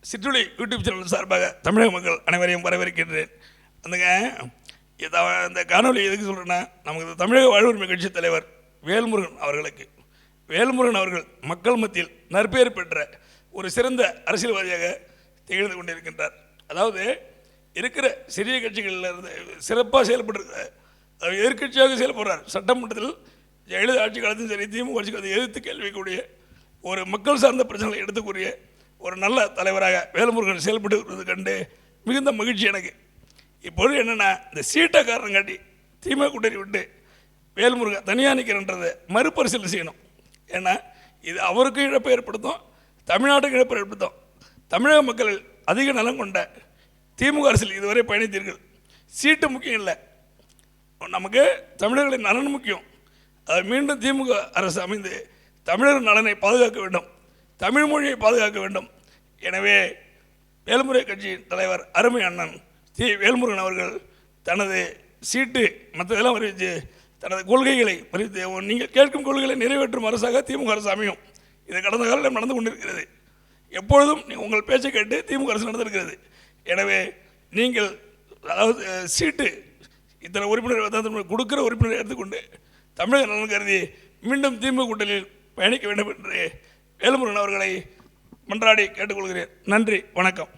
சிற்றுளி YouTube channel சார்பாக தமிழக மக்கள் அனைவரையும் வரவேற்கின்றேன். அந்த காணொலி எதுக்கு சொல்கிறேன்னா, நமக்கு தமிழக வாழ்வுரிமை கட்சி தலைவர் வேல்முருகன் அவர்கள் மக்கள் மத்தியில் நற்பெயர் பெற்ற ஒரு சிறந்த அரசியல்வாதியாக திகழ்ந்து கொண்டிருக்கின்றார். அதாவது இருக்கிற சிறிய கட்சிகளில் இருந்து சிறப்பாக செயல்பட்டு எதிர்கட்சியாக செயல்படுறார். சட்டமன்றத்தில் ஜெயலலிதா ஆட்சி காலத்தையும் சரி, திமுக ஆட்சி காலத்தை எதிர்த்து கேள்விக்கூடிய ஒரு மக்கள் சார்ந்த பிரச்சனைகளை எடுத்துக்கூடிய ஒரு நல்ல தலைவராக வேல்முருகன் செயல்பட்டு வருவது கண்டு மிகுந்த மகிழ்ச்சி எனக்கு. இப்பொழுது என்னென்னா, இந்த சீட்டை காரணம் காட்டி திமுக கூட்டணி விட்டு வேல்முருகன் தனியாக நிற்கிறன்றதை மறுபரிசீலனை செய்யணும். ஏன்னா இது அவருக்கும் இழப்பை ஏற்படுத்தும், தமிழ்நாட்டுக்கு இழப்பை ஏற்படுத்தும். தமிழக மக்கள் அதிக நலம் கொண்ட திமுக அரசியல் இதுவரை பயணித்தீர்கள். சீட்டு முக்கியம் இல்லை, நமக்கு தமிழர்களின் நலன் முக்கியம். அது மீண்டும் திமுக அரசு அமைந்து தமிழர் நலனை பாதுகாக்க வேண்டும், தமிழ் மொழியை பாதுகாக்க வேண்டும். எனவே வேல்முருகன் கட்சியின் தலைவர் அருமை அண்ணன் வேல்முருகன் அவர்கள் தனது சீட்டு மற்றதெல்லாம் அறிவித்து தனது கொள்கைகளை அறிவித்து, நீங்கள் கேட்கும் கொள்கைகளை நிறைவேற்றும் அரசாக திமுக அரசு அமையும். இது கடந்த காலம் நடந்து கொண்டிருக்கிறது. எப்பொழுதும் உங்கள் பேச்சை கேட்டு திமுக அரசு நடந்திருக்கிறது. எனவே நீங்கள் அதாவது சீட்டு இத்தனை உறுப்பினர் கொடுக்குற உறுப்பினரை எடுத்துக்கொண்டு தமிழக நலன் கருதி மீண்டும் திமுக கூட்டணியில் பயணிக்க வேண்டும் என்று வேல்முருகன் அவர்களை மன்றாடி கேட்டுக்கொள்கிறேன். நன்றி, வணக்கம்.